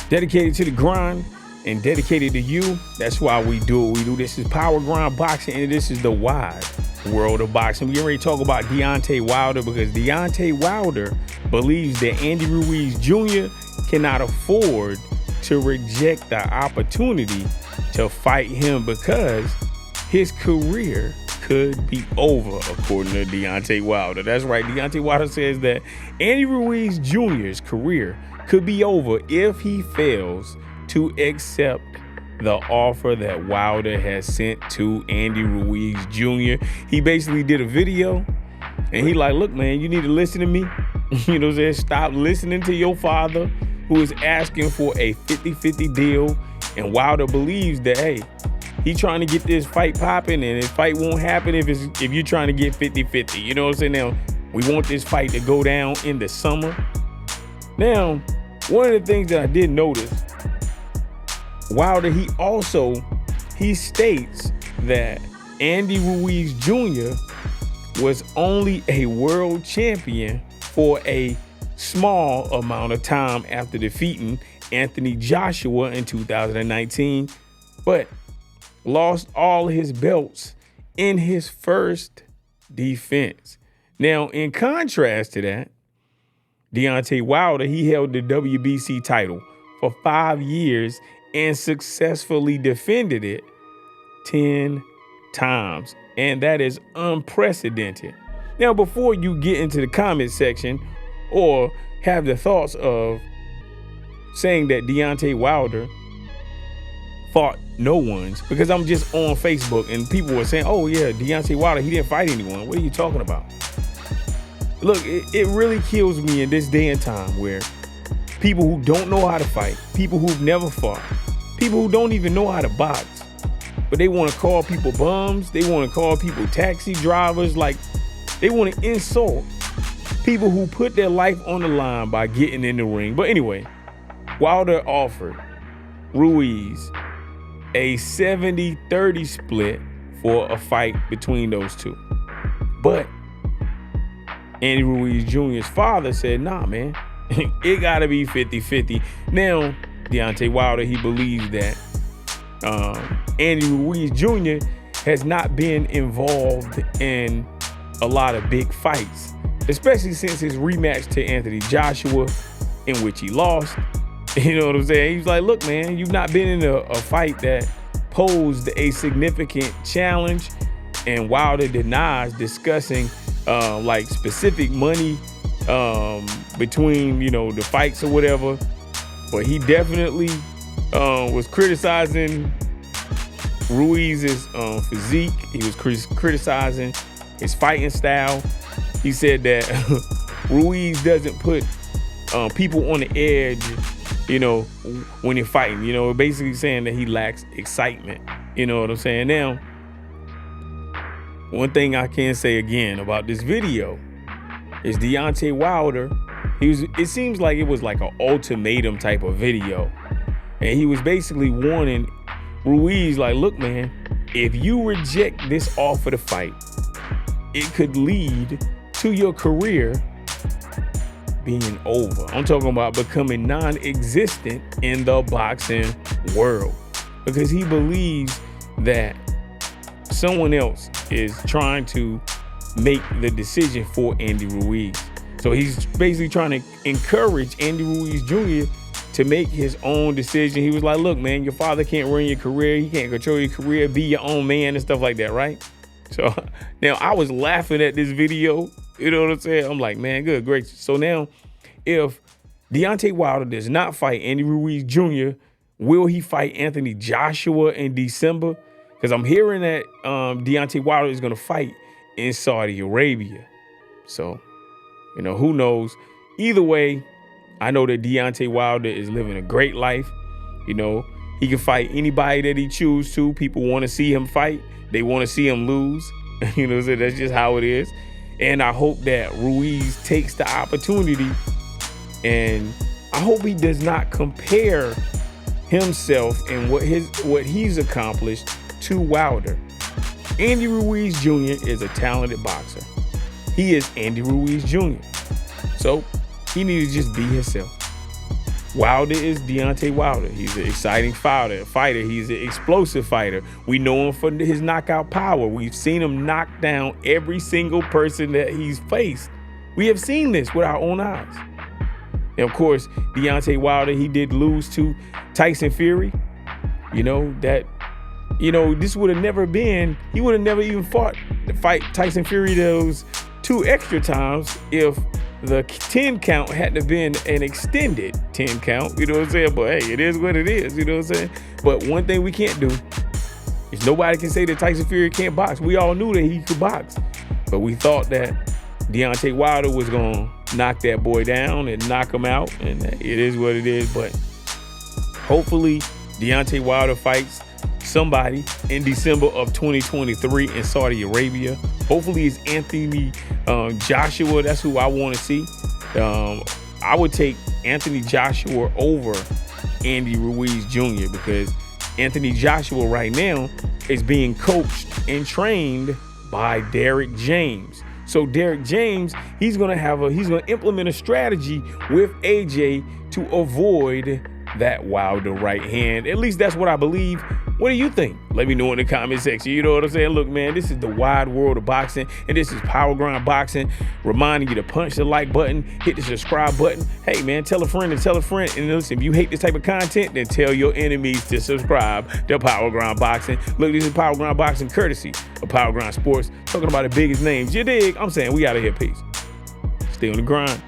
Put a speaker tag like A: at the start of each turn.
A: dedicated to the grind and dedicated to you. That's why we do what we do. This is Power Grind Boxing, and this is the wide world of boxing. We already talk about Deontay Wilder because Deontay Wilder believes that Andy Ruiz Jr. cannot afford to reject the opportunity to fight him because his career could be over, according to Deontay Wilder. That's right. Deontay Wilder says that Andy Ruiz Jr.'s career could be over if he fails to accept the offer that Wilder has sent to Andy Ruiz Jr. He basically did a video and he like, look, man, you need to listen to me. You know what I'm saying? Stop listening to your father who is asking for a 50-50 deal. And Wilder believes that, hey, he trying to get this fight popping, and this fight won't happen if you're trying to get 50-50. You know what I'm saying? Now, we want this fight to go down in the summer. Now, one of the things that I did notice, Wilder, he states that Andy Ruiz Jr. was only a world champion for a small amount of time after defeating Anthony Joshua in 2019, but lost all his belts in his first defense. Now, in contrast to that, Deontay Wilder, he held the WBC title for 5 years and successfully defended it 10 times. And that is unprecedented. Now, before you get into the comment section or have the thoughts of saying that Deontay Wilder fought no ones, because I'm just on Facebook and people were saying, oh yeah, Deontay Wilder, he didn't fight anyone. What are you talking about? Look, it really kills me in this day and time where people who don't know how to fight, people who've never fought, people who don't even know how to box, but they want to call people bums, they want to call people taxi drivers, like they want to insult people who put their life on the line by getting in the ring. But anyway, Wilder offered Ruiz a 70-30 split for a fight between those two. But Andy Ruiz Jr.'s father said, nah, man, it got to be 50-50. Now, Deontay Wilder, he believes that Andy Ruiz Jr. has not been involved in a lot of big fights, especially since his rematch to Anthony Joshua, in which he lost. You know what I'm saying? He's like, look, man, you've not been in a fight that posed a significant challenge. And Wilder denies discussing like specific money between, you know, the fights or whatever. But he definitely was criticizing Ruiz's physique. He was criticizing his fighting style. He said that Ruiz doesn't put people on the edge, you know, when you're fighting, you know, basically saying that he lacks excitement. You know what I'm saying? Now, one thing I can say again about this video is Deontay Wilder, it seems like it was like an ultimatum type of video. And he was basically warning Ruiz, like, look, man, if you reject this offer to fight, it could lead to your career being over. I'm talking about becoming non-existent in the boxing world, because he believes that someone else is trying to make the decision for Andy Ruiz. So he's basically trying to encourage Andy Ruiz Jr. to make his own decision. He was like, look, man, your father can't run your career. He can't control your career. Be your own man and stuff like that, right? So now I was laughing at this video. You know what I'm saying? I'm like, man, good, great. So now if Deontay Wilder does not fight Andy Ruiz Jr., will he fight Anthony Joshua in December? Because I'm hearing that Deontay Wilder is going to fight in Saudi Arabia. So, you know, who knows? Either way, I know that Deontay Wilder is living a great life. You know, he can fight anybody that he chooses to. People want to see him fight. They want to see him lose. You know, so that's just how it is. And I hope that Ruiz takes the opportunity, and I hope he does not compare himself and what he's accomplished to Wilder. Andy Ruiz Jr. is a talented boxer. He is Andy Ruiz Jr. So he needs to just be himself. Wilder is Deontay Wilder. He's an exciting fighter. He's an explosive fighter. We know him for his knockout power. We've seen him knock down every single person that he's faced. We have seen this with our own eyes. And of course, Deontay Wilder, he did lose to Tyson Fury. This would have never been, he would have never even fought to fight Tyson Fury those 2 extra times if the 10 count had to been an extended 10 count, you know what I'm saying? But hey, it is what it is, you know what I'm saying? But one thing we can't do is nobody can say that Tyson Fury can't box. We all knew that he could box, but we thought that Deontay Wilder was going to knock that boy down and knock him out, and it is what it is. But hopefully Deontay Wilder fights somebody in December of 2023 in Saudi Arabia. Hopefully it's Anthony Joshua. That's who I want to see. I would take Anthony Joshua over Andy Ruiz Jr. because Anthony Joshua right now is being coached and trained by Derrick James. So Derrick James, he's going to implement a strategy with AJ to avoid that Wilder right hand. At least that's what I believe. What do you think? Let me know in the comment section. You know what I'm saying? Look, man, this is the wide world of boxing, and this is Power Grind Boxing, reminding you to punch the like button, hit the subscribe button. Hey, man, tell a friend and tell a friend. And listen, if you hate this type of content, then tell your enemies to subscribe to Power Grind Boxing. Look, this is Power Grind Boxing, courtesy of Power Grind Sports, talking about the biggest names. You dig? I'm saying we out of here. Peace. Stay on the grind.